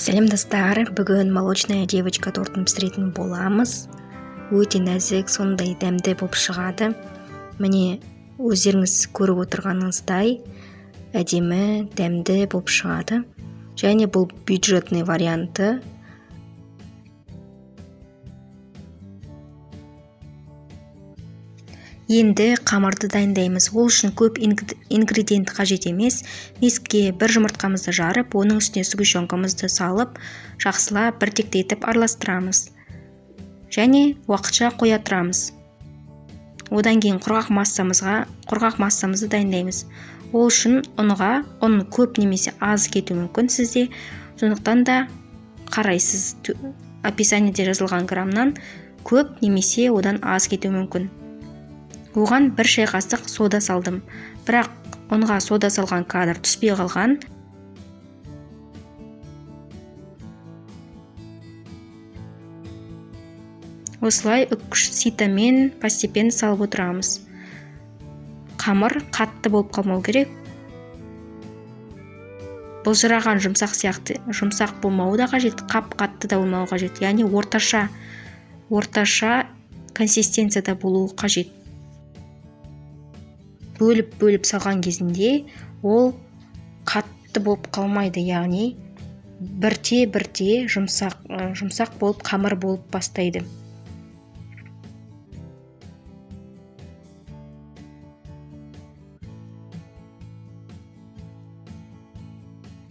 Сәлем достар, бүгін молочная девочка тортын пісіретін боламыз. Өте нәзік, сондай дәмді болып шығады. Міне өздеріңіз көріп отырғаныңыздай әдемі, дәмді болып шығады. Және бұл бюджетный варианты. Енді қамырды дайындаймыз. Ол үшін көп ингредиент қажет емес. Миске бір жұмыртқамызды жарып, оның үстіне сгущенкамызды салып, жақсылап біртекті етіп араластырамыз. Және уақытша қоя тұрамыз. Одан кейін құрғақ массамызды дайындаймыз. Ол үшін ұн көп немесе аз кетуі мүмкін сізде. Сондықтан да қарайсыз, описаниеде жазылған граммнан көп немесе одан аз кетуі мүмкін. Оған бір шай қасық сода салдым. Бірақ ұнға сода салған кадр түспей қалған. Осылай үккіш ситамен постепенно салып отырамыз. Қамыр қатты болып қалмау керек. Бұлжыраған жұмсақ сияқты, жұмсақ болмауы да қажет, қатты да болмауы қажет. Яғни орташа консистенцияда болуы қажет. Бөліп салған кезінде ол қатты болып қалмайды, яғни бірте жұмсақ болып қамыр болып бастайды.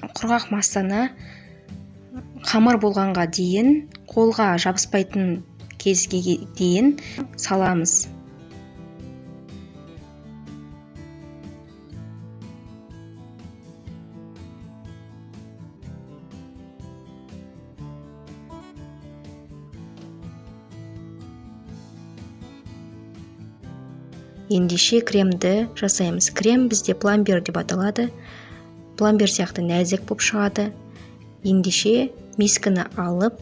Құрғақ массаны қамыр болғанға дейін, қолға жабыспайтын кезге дейін саламыз. Ендеше кремді жасаймыз. Крем бізде пломбир деп аталады. Пломбир сияқты нәзік болып шығады. Ендеше мисканы алып,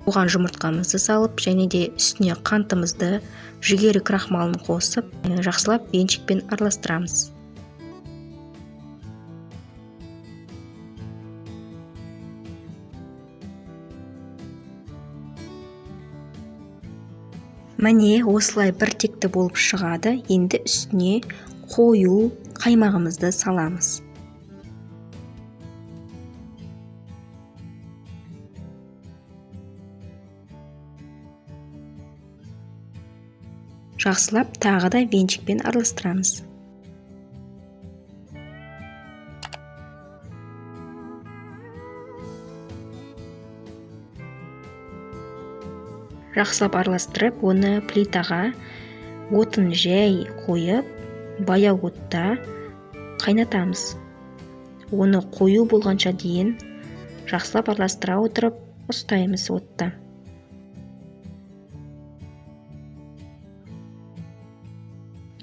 оған жұмыртқамызды салып, және де үстіне қантымызды, жүгері крахмалын қосып, жақсылап венчикпен араластырамыз. Міне осылай біртекті болып шығады. Енді үстіне қою қаймағымызды саламыз. Жақсылап тағы да венчикпен араластырамыз. Жақсылап араластырып, оны плитаға отын жай қойып, баяу отта қайнатамыз. Оны қою болғанша дейін жақсылап араластыра отырып ұстаймыз отта.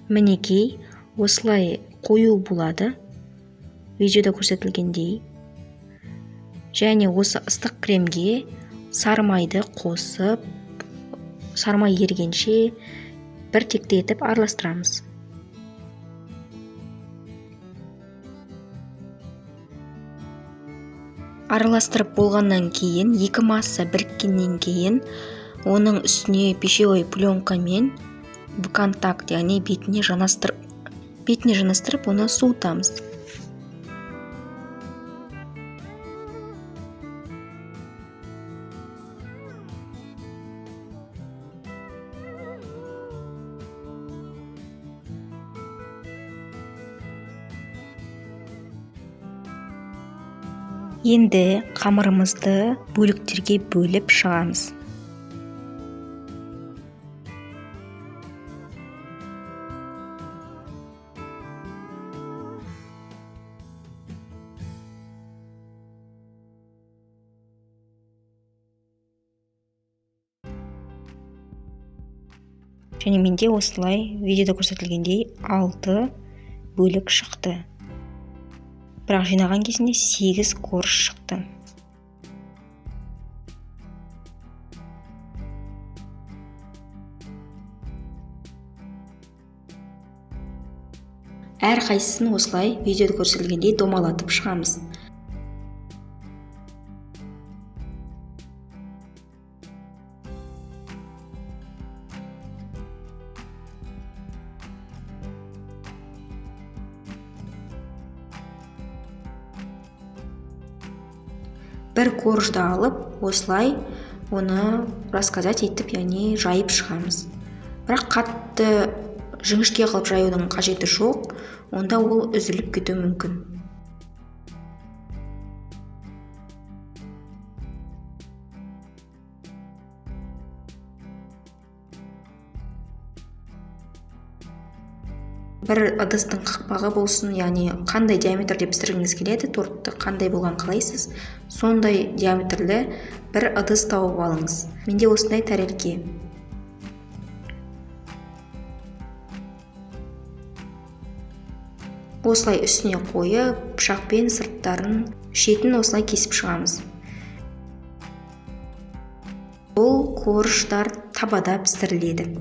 Мінекей осылай қою болады, видеода көрсетілгендей. Және осы ыстық кремге сары майды қосып, сармай ергенше біртекті етіп араластырамыз. Араластырып болғаннан кейін, екі масса біріккеннен кейін, оның үстіне пищевой пленкамен в контакт, яғни бетіне жанастырып, оны суытамыз. Енді қамырымызды бөліктерге бөліп шығамыз. Және менде осылай видеода көрсетілгендей 6 бөлік шықты. Бірақ жинаған кезінде 8 корж шықты. Әр қайсысын осылай видеода көрсетілгендей домалатып шығамыз. бір коржды алып осылай оны рассказать етіп, яғни жайып шығамыз. Бірақ қатты жіңішке қылып жаюдың қажеті жоқ, онда ол үзіліп кетуі мүмкін. Бір ыдыстың қақпағы болсын, яғни қандай диаметрде пісіргіңіз келеді, тортты қандай болған қалайсыз, сондай диаметрлі бір ыдыс тауып алыңыз. Менде осындай тәрелке. Осылай үстіне қойып, пышақпен сырттарын, шетін осылай кесіп шығамыз. Бұл корждар табада пісіріледі.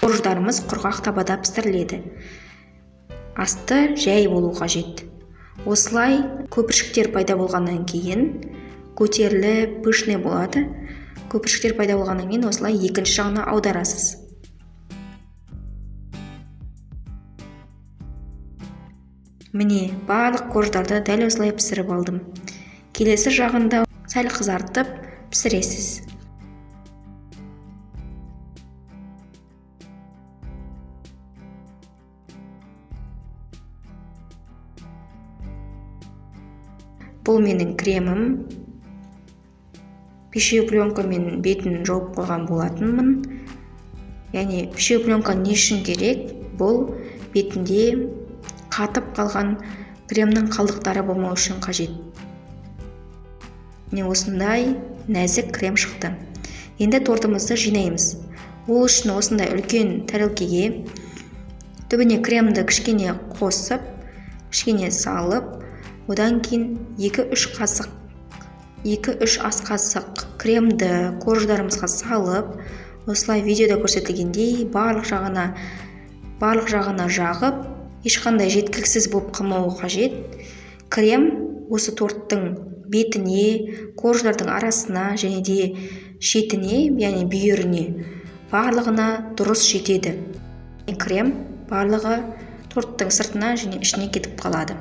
Корждарымыз құрғақ табада пісіріледі. Асты жай болу қажет. Осылай көпіршіктер пайда болғаннан кейін көтеріліп пышный болады. Көпіршіктер пайда болғаннан кейін осылай екінші жағына аударасыз. Міне, барлық корждарды дәл осылай пісіріп алдым. Келесі жағында сәл қызартып пісіресіз. Бұл менің кремім. Пищевой пленкамен бетін жауып қойған болатынмын. Яғни пищевой пленка не үшін керек? Бұл бетінде қатып қалған кремнің қалдықтары болмау үшін қажет. Міне осындай нәзік крем шықты. Енді тортымызды жинаймыз. Ол үшін осындай үлкен тәрелкеге түбіне кремді кішкене қосып, кішкене салып, одан кейін 2-3 ас қасық кремді корждарымызға салып, осылай видеода көрсетілгендей барлық жағына жағып, ешқандай жеткіліксіз болып қалмауы қажет. Крем осы торттың бетіне, корждардың арасына және де шетіне, яғни бүйіріне барлығына дұрыс жетеді. Крем барлығы торттың сыртына және ішіне кетіп қалады.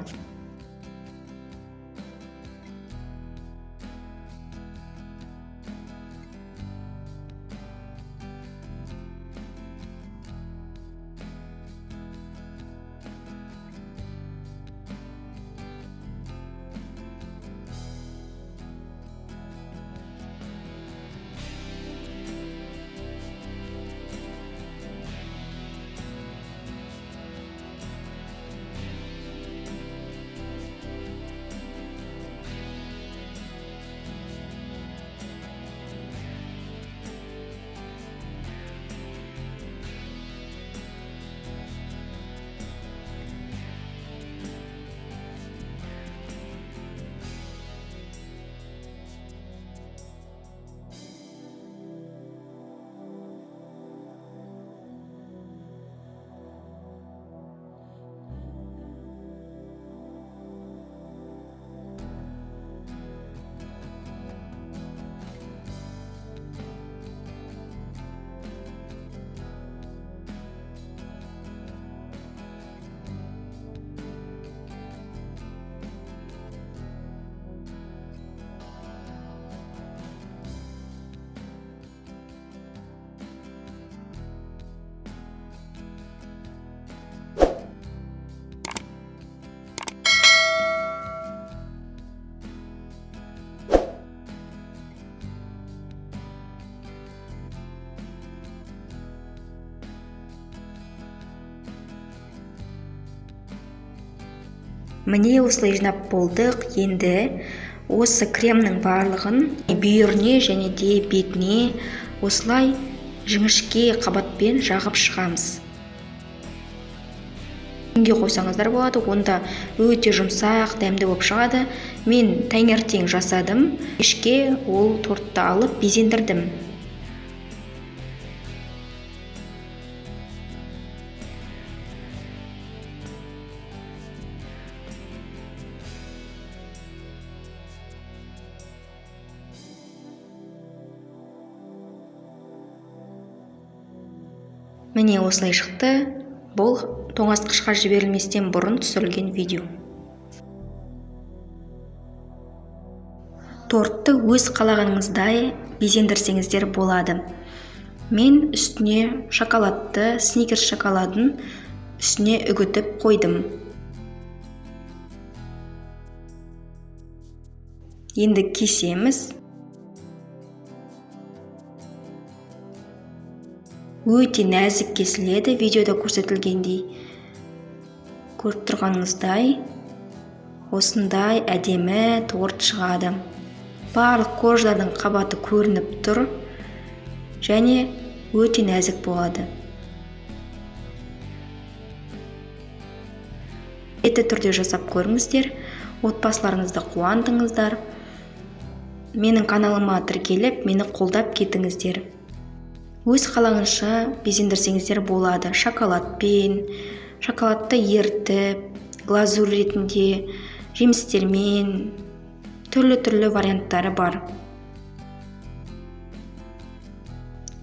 Міне осылай жинап болдық. Енді осы кремнің барлығын бүйіріне және де бетіне осылай жіңішке қабатпен жағып шығамыз. Күнге қойсаңыздар болады, онда өте жұмсақ, дәмді болып шығады. Мен таңертең жасадым, кешке ол тортты алып безендірдім. Міне осылай шықты. Бұл тоңазытқышқа жіберілместен бұрын түсірілген видео. Тортты өз қалағаныңыздай безендірсеңіздер болады. Мен үстіне шоколадты, сникерс шоколадын үстіне үгітіп қойдым. Енді кесеміз. Өте нәзік кесіледі, видеода көрсетілгендей. Көріп тұрғаныңыздай, осындай әдемі торт шығады. Барлық кожалардың қабаты көрініп тұр, және өте нәзік болады. Етті түрде жасап көріңіздер, отбасыларыңызды қуантыңыздар. Менің каналыма тіркеліп, мені қолдап кетіңіздер. Өз қалаңызша безендірсеңіздер болады. Шоколадпен, шоколадты ертіп, глазурь ретінде, жемістермен, түрлі варианттары бар.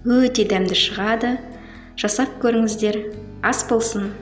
Өте дәмді шығады. Жасап көріңіздер. Ас болсын.